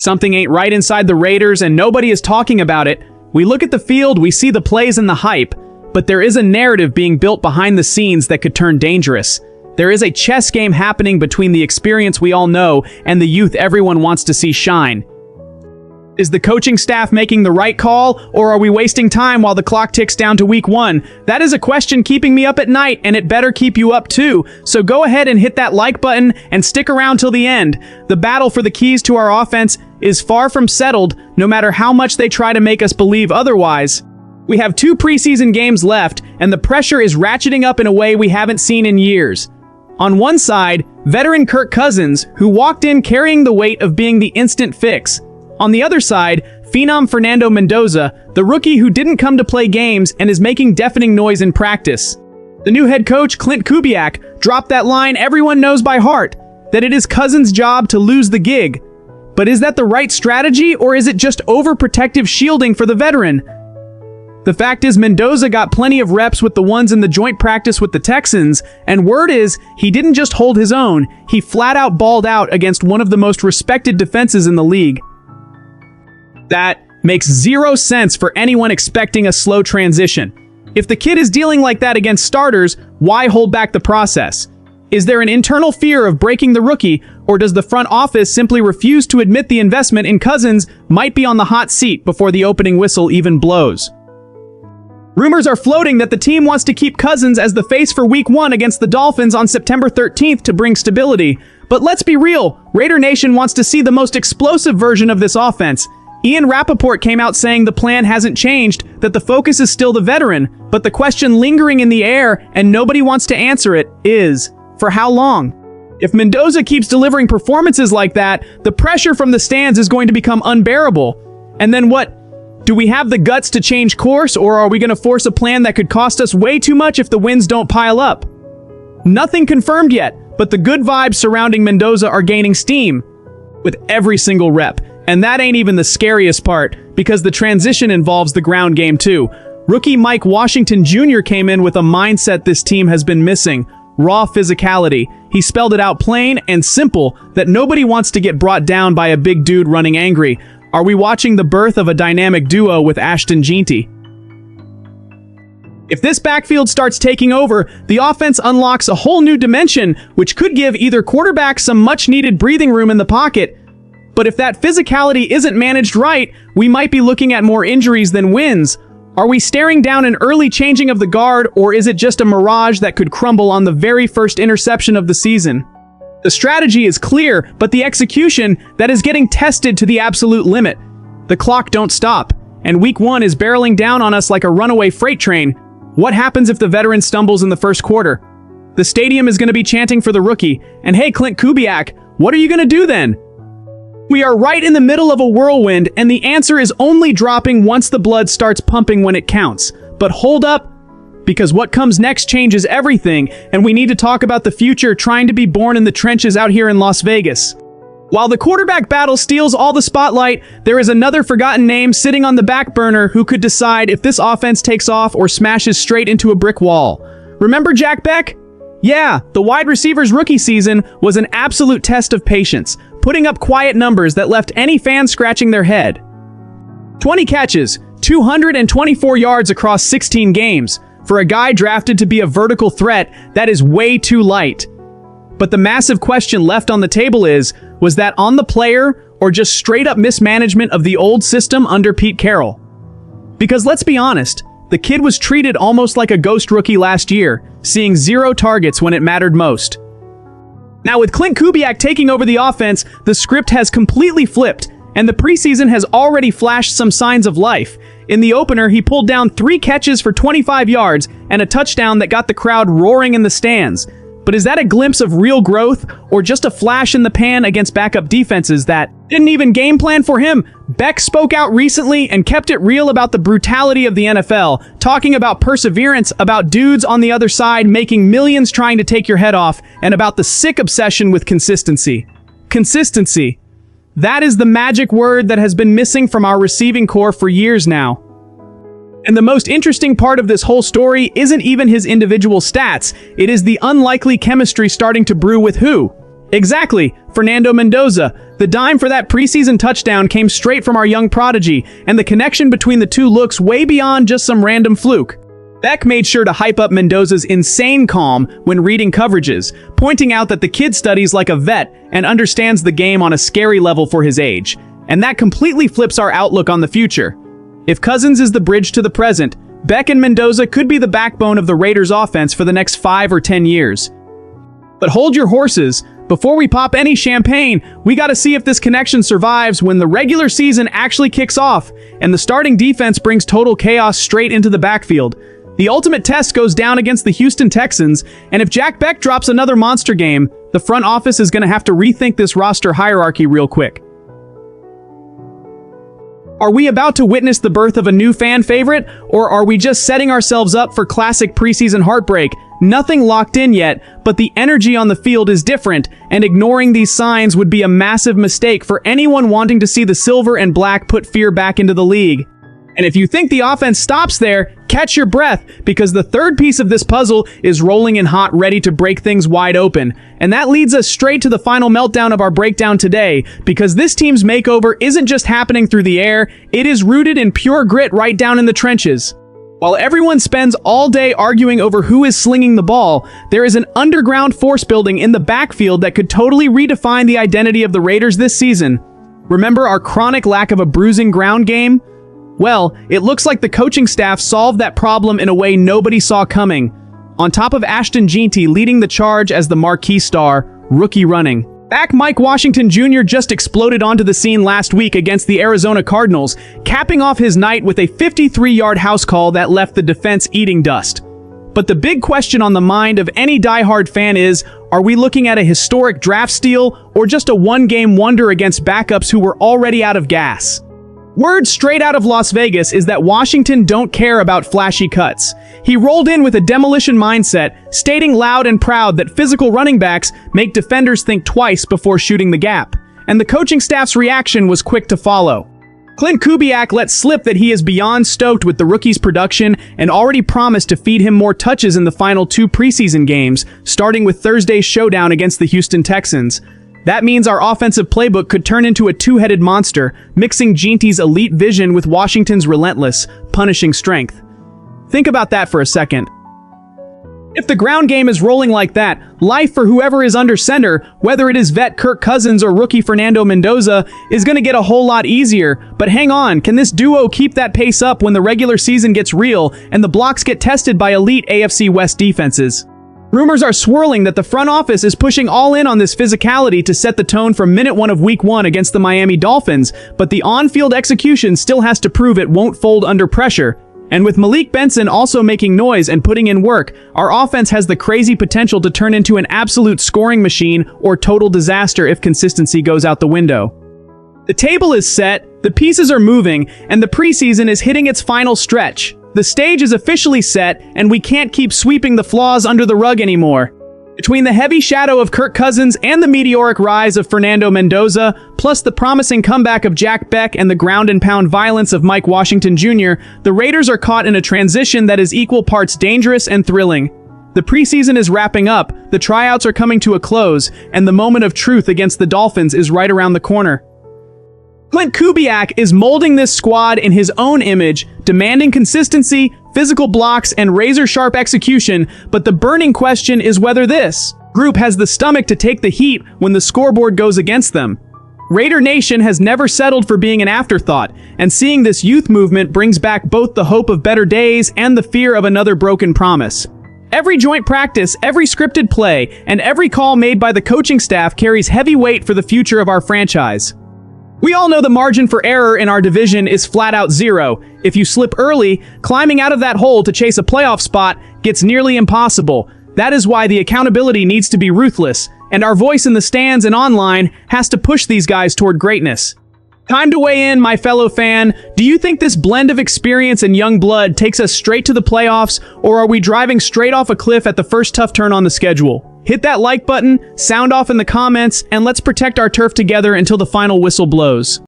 Something ain't right inside the Raiders and nobody is talking about it. We look at the field, we see the plays and the hype, but there is a narrative being built behind the scenes that could turn dangerous. There is a chess game happening between the experience we all know and the youth everyone wants to see shine. Is the coaching staff making the right call, or are we wasting time while the clock ticks down to week 1? That is a question keeping me up at night, and it better keep you up too. So go ahead and hit that like button and stick around till the end. The battle for the keys to our offense is far from settled, no matter how much they try to make us believe otherwise. We have 2 preseason games left, and the pressure is ratcheting up in a way we haven't seen in years. On one side, veteran Kirk Cousins, who walked in carrying the weight of being the instant fix. On the other side, phenom Fernando Mendoza, the rookie who didn't come to play games and is making deafening noise in practice. The new head coach, Klint Kubiak, dropped that line everyone knows by heart, that it is Cousins' job to lose the gig. But is that the right strategy, or is it just overprotective shielding for the veteran? The fact is, Mendoza got plenty of reps with the ones in the joint practice with the Texans, and word is, he didn't just hold his own, he flat out balled out against one of the most respected defenses in the league. That makes zero sense for anyone expecting a slow transition. If the kid is dealing like that against starters, why hold back the process? Is there an internal fear of breaking the rookie, or does the front office simply refuse to admit the investment in Cousins might be on the hot seat before the opening whistle even blows? Rumors are floating that the team wants to keep Cousins as the face for Week 1 against the Dolphins on September 13th to bring stability. But let's be real, Raider Nation wants to see the most explosive version of this offense. Ian Rappaport came out saying the plan hasn't changed, that the focus is still the veteran, but the question lingering in the air, and nobody wants to answer it, is, for how long? If Mendoza keeps delivering performances like that, the pressure from the stands is going to become unbearable. And then what? Do we have the guts to change course, or are we going to force a plan that could cost us way too much if the wins don't pile up? Nothing confirmed yet, but the good vibes surrounding Mendoza are gaining steam with every single rep. And that ain't even the scariest part, because the transition involves the ground game too. Rookie Mike Washington Jr. came in with a mindset this team has been missing: raw physicality. He spelled it out plain and simple that nobody wants to get brought down by a big dude running angry. Are we watching the birth of a dynamic duo with Ashton Jeanty? If this backfield starts taking over, the offense unlocks a whole new dimension, which could give either quarterback some much-needed breathing room in the pocket. But if that physicality isn't managed right, we might be looking at more injuries than wins. Are we staring down an early changing of the guard, or is it just a mirage that could crumble on the very first interception of the season? The strategy is clear, but the execution, that is getting tested to the absolute limit. The clock don't stop, and Week 1 is barreling down on us like a runaway freight train. What happens if the veteran stumbles in the first quarter? The stadium is going to be chanting for the rookie, and hey, Klint Kubiak, what are you going to do then? We are right in the middle of a whirlwind, and the answer is only dropping once the blood starts pumping when it counts. But hold up, because what comes next changes everything, and we need to talk about the future trying to be born in the trenches out here in Las Vegas. While the quarterback battle steals all the spotlight, there is another forgotten name sitting on the back burner who could decide if this offense takes off or smashes straight into a brick wall. Remember Jack Bech? Yeah, the wide receiver's rookie season was an absolute test of patience, putting up quiet numbers that left any fan scratching their head. 20 catches, 224 yards across 16 games. For a guy drafted to be a vertical threat, that is way too light. But the massive question left on the table is, was that on the player or just straight up mismanagement of the old system under Pete Carroll? Because let's be honest, the kid was treated almost like a ghost rookie last year, seeing 0 targets when it mattered most. Now with Klint Kubiak taking over the offense, the script has completely flipped, and the preseason has already flashed some signs of life. In the opener, he pulled down 3 catches for 25 yards and a touchdown that got the crowd roaring in the stands. But is that a glimpse of real growth, or just a flash in the pan against backup defenses that didn't even game plan for him? Bech spoke out recently and kept it real about the brutality of the NFL, talking about perseverance, about dudes on the other side making millions trying to take your head off, and about the sick obsession with consistency. Consistency. That is the magic word that has been missing from our receiving corps for years now. And the most interesting part of this whole story isn't even his individual stats, it is the unlikely chemistry starting to brew with who? Exactly, Fernando Mendoza. The dime for that preseason touchdown came straight from our young prodigy, and the connection between the two looks way beyond just some random fluke. Bech made sure to hype up Mendoza's insane calm when reading coverages, pointing out that the kid studies like a vet and understands the game on a scary level for his age. And that completely flips our outlook on the future. If Cousins is the bridge to the present, Bech and Mendoza could be the backbone of the Raiders' offense for the next 5 or 10 years. But hold your horses. Before we pop any champagne, we gotta see if this connection survives when the regular season actually kicks off and the starting defense brings total chaos straight into the backfield. The ultimate test goes down against the Houston Texans, and if Jack Bech drops another monster game, the front office is gonna have to rethink this roster hierarchy real quick. Are we about to witness the birth of a new fan favorite, or are we just setting ourselves up for classic preseason heartbreak? Nothing locked in yet, but the energy on the field is different, and ignoring these signs would be a massive mistake for anyone wanting to see the silver and black put fear back into the league. And if you think the offense stops there, catch your breath, because the third piece of this puzzle is rolling in hot, ready to break things wide open. And that leads us straight to the final meltdown of our breakdown today, because this team's makeover isn't just happening through the air, it is rooted in pure grit right down in the trenches. While everyone spends all day arguing over who is slinging the ball, there is an underground force building in the backfield that could totally redefine the identity of the Raiders this season. Remember our chronic lack of a bruising ground game? Well, it looks like the coaching staff solved that problem in a way nobody saw coming. On top of Ashton Jeanty leading the charge as the marquee star, rookie running back Mike Washington Jr. just exploded onto the scene last week against the Arizona Cardinals, capping off his night with a 53-yard house call that left the defense eating dust. But the big question on the mind of any diehard fan is, are we looking at a historic draft steal or just a one-game wonder against backups who were already out of gas? Word straight out of Las Vegas is that Washington don't care about flashy cuts. He rolled in with a demolition mindset, stating loud and proud that physical running backs make defenders think twice before shooting the gap. And the coaching staff's reaction was quick to follow. Klint Kubiak let slip that he is beyond stoked with the rookie's production and already promised to feed him more touches in the final 2 preseason games, starting with Thursday's showdown against the Houston Texans. That means our offensive playbook could turn into a two-headed monster, mixing Jeanty's elite vision with Washington's relentless, punishing strength. Think about that for a second. If the ground game is rolling like that, life for whoever is under center, whether it is vet Kirk Cousins or rookie Fernando Mendoza, is going to get a whole lot easier. But hang on, can this duo keep that pace up when the regular season gets real and the blocks get tested by elite AFC West defenses? Rumors are swirling that the front office is pushing all in on this physicality to set the tone from minute 1 of week 1 against the Miami Dolphins, but the on-field execution still has to prove it won't fold under pressure. And with Malik Benson also making noise and putting in work, our offense has the crazy potential to turn into an absolute scoring machine or total disaster if consistency goes out the window. The table is set, the pieces are moving, and the preseason is hitting its final stretch. The stage is officially set, and we can't keep sweeping the flaws under the rug anymore. Between the heavy shadow of Kirk Cousins and the meteoric rise of Fernando Mendoza, plus the promising comeback of Jack Bech and the ground-and-pound violence of Mike Washington Jr., the Raiders are caught in a transition that is equal parts dangerous and thrilling. The preseason is wrapping up, the tryouts are coming to a close, and the moment of truth against the Dolphins is right around the corner. Klint Kubiak is molding this squad in his own image, demanding consistency, physical blocks, and razor-sharp execution, but the burning question is whether this group has the stomach to take the heat when the scoreboard goes against them. Raider Nation has never settled for being an afterthought, and seeing this youth movement brings back both the hope of better days and the fear of another broken promise. Every joint practice, every scripted play, and every call made by the coaching staff carries heavy weight for the future of our franchise. We all know the margin for error in our division is flat out zero. If you slip early, climbing out of that hole to chase a playoff spot gets nearly impossible. That is why the accountability needs to be ruthless, and our voice in the stands and online has to push these guys toward greatness. Time to weigh in, my fellow fan. Do you think this blend of experience and young blood takes us straight to the playoffs, or are we driving straight off a cliff at the first tough turn on the schedule? Hit that like button, sound off in the comments, and let's protect our turf together until the final whistle blows.